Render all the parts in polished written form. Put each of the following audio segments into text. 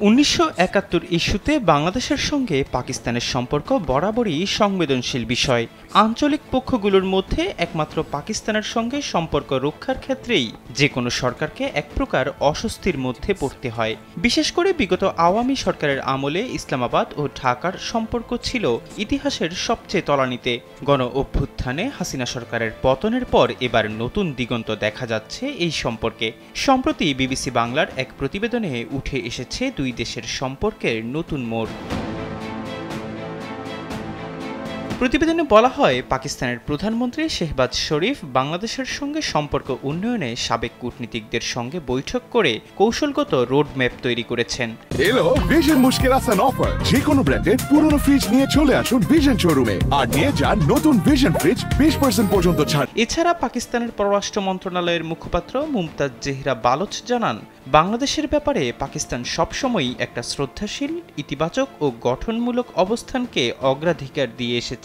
1971 ইস্যুতে বাংলাদেশের সঙ্গে পাকিস্তানের সম্পর্ক বরাবরই সংবেদনশীল বিষয়। আঞ্চলিক পক্ষগুলোর মধ্যে একমাত্র পাকিস্তানের সঙ্গে সম্পর্ক রক্ষার ক্ষেত্রেই যে কোনো সরকারকে এক প্রকার অস্বস্তির মধ্যে পড়তে হয়। বিশেষ করে বিগত আওয়ামী সরকারের আমলে ইসলামাবাদ ও ঢাকার সম্পর্ক ছিল ইতিহাসের সবচেয়ে তলানিতে। গণ অভ্যুত্থানে হাসিনা সরকারের পতনের পর এবার নতুন দিগন্ত দেখা যাচ্ছে এই সম্পর্কে। সম্প্রতি বিবিসি বাংলার এক প্রতিবেদনে উঠে এসেছে দুই দেশের সম্পর্কের নতুন মোড়। প্রতিবেদনে বলা হয়, পাকিস্তানের প্রধানমন্ত্রী শেহবাজ শরীফ বাংলাদেশের সঙ্গে সম্পর্ক উন্নয়নে সাবেক কূটনীতিকদের সঙ্গে বৈঠক করে কৌশলগত রোডম্যাপ তৈরি করেছেন। এলো ভিশন মুশকিল আসান অফার, যে কোনো ব্র্যান্ডের পুরনো ফ্রিজ নিয়ে চলে আসুন ভিশন শোরুমে আর নিয়ে যান নতুন ভিশন ফ্রিজ 20% পর্যন্ত ছাড়। এছাড়া পাকিস্তানের পররাষ্ট্র মন্ত্রণালয়ের মুখপাত্র মুমতাজ জেহরা বালোচ জানান, বাংলাদেশের ব্যাপারে পাকিস্তান সবসময়ই একটা শ্রদ্ধাশীল, ইতিবাচক ও গঠনমূলক অবস্থানকে অগ্রাধিকার দিয়ে এসেছে।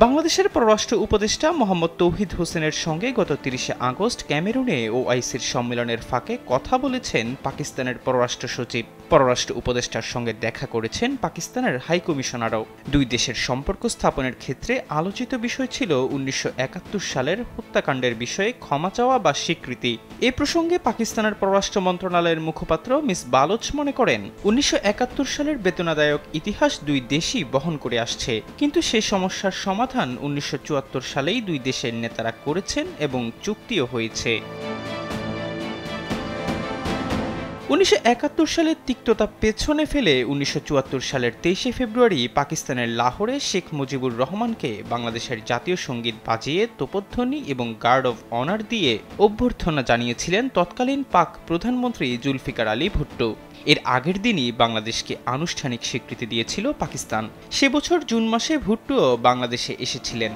বাংলাদেশের পররাষ্ট্র উপদেষ্টা মোহাম্মদ তৌহিদ হোসেনের সঙ্গে গত 30 আগস্ট ক্যামেরুনে ওআইসির সম্মেলনের ফাঁকে কথা বলেছেন পাকিস্তানের পররাষ্ট্র সচিব। পররাষ্ট্র উপদেষ্টার সঙ্গে দেখা করেছেন পাকিস্তানের হাইকমিশনারও। দুই দেশের সম্পর্ক স্থাপনের ক্ষেত্রে আলোচিত বিষয় ছিল 1971 সালের হত্যাকাণ্ডের বিষয়ে ক্ষমা চাওয়া বা স্বীকৃতি। এ প্রসঙ্গে পাকিস্তানের পররাষ্ট্র মন্ত্রণালয়ের মুখপাত্র মিস বালোচ মনে করেন, 1971 সালের বেদনাদায়ক ইতিহাস দুই দেশই বহন করে আসছে, কিন্তু সেই সমস্যার সমাধান 1974 সালেই দুই দেশের নেতারা করেছেন এবং চুক্তিও হয়েছে। 1971 সালের তিক্ততা পেছনে ফেলে 1974 সালের 23 ফেব্রুয়ারি পাকিস্তানের লাহোরে শেখ মুজিবুর রহমানকে বাংলাদেশের জাতীয় সঙ্গীত বাজিয়ে তোপধ্বনি এবং গার্ড অব অনার দিয়ে অভ্যর্থনা জানিয়েছিলেন তৎকালীন পাক প্রধানমন্ত্রী জুলফিকার আলী ভুট্টো। এর আগের দিনই বাংলাদেশকে আনুষ্ঠানিক স্বীকৃতি দিয়েছিল পাকিস্তান। সে বছর জুন মাসে ভুট্টো বাংলাদেশে এসেছিলেন।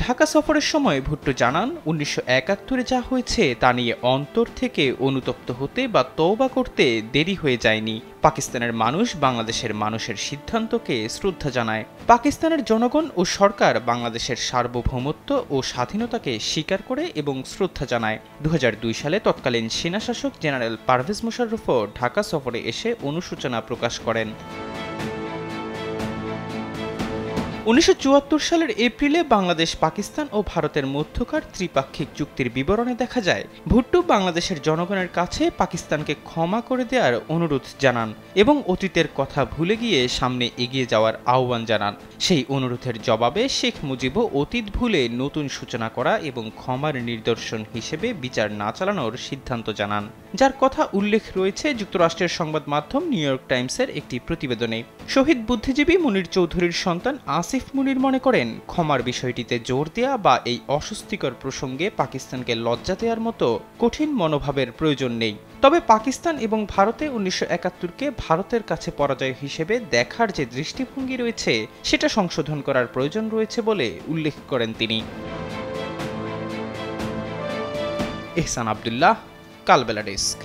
ঢাকা সফরের সময় ভুট্টো জানান, 1971 যা হয়েছে তা নিয়ে অন্তর থেকে অনুতপ্ত হতে বা তওবা করতে দেরি হয়ে যায়নি। পাকিস্তানের মানুষ বাংলাদেশের মানুষের সিদ্ধান্তকে শ্রদ্ধা জানায়। পাকিস্তানের জনগণ ও সরকার বাংলাদেশের সার্বভৌমত্ব ও স্বাধীনতাকে স্বীকার করে এবং শ্রদ্ধা জানায়। 2002 সালে তৎকালীন সেনাশাসক জেনারেল পারভেজ মোশাররফও ঢাকা সফরে এসে অনুশোচনা প্রকাশ করেন। 1974 সালের এপ্রিলে বাংলাদেশ, পাকিস্তান ও ভারতের মধ্যকার ত্রিপাক্ষিক চুক্তির বিবরণে দেখা যায়, ভুট্টো বাংলাদেশের জনগণের কাছে পাকিস্তানকে ক্ষমা করে দেওয়ার অনুরোধ জানান এবং অতীতের কথা ভুলে গিয়ে সামনে এগিয়ে যাওয়ার আহ্বান জানান। সেই অনুরোধের জবাবে শেখ মুজিবও অতীত ভুলে নতুন সূচনা করা এবং ক্ষমার নিদর্শন হিসেবে বিচার না চালানোর সিদ্ধান্ত জানান, যার কথা উল্লেখ রয়েছে যুক্তরাষ্ট্রের সংবাদ মাধ্যম নিউ ইয়র্ক টাইমসের একটি প্রতিবেদনে। শহীদ বুদ্ধিজীবী মুনীর চৌধুরীর সন্তান আসিফ মুনীর মনে করেন, ক্ষমার বিষয়টিতে জোর দেয়া বা এই অস্বস্তিকর প্রসঙ্গে পাকিস্তানকে লজ্জা দেওয়ার মতো কঠিন মনোভাবের প্রয়োজন নেই। তবে পাকিস্তান এবং ভারতে 1971-কে ভারতের কাছে পরাজয় হিসেবে দেখার যে দৃষ্টিভঙ্গি রয়েছে সেটা সংশোধন করার প্রয়োজন রয়েছে বলে উল্লেখ করেন তিনি। এহসান আব্দুল্লাহ, কালবেলা ডেস্ক।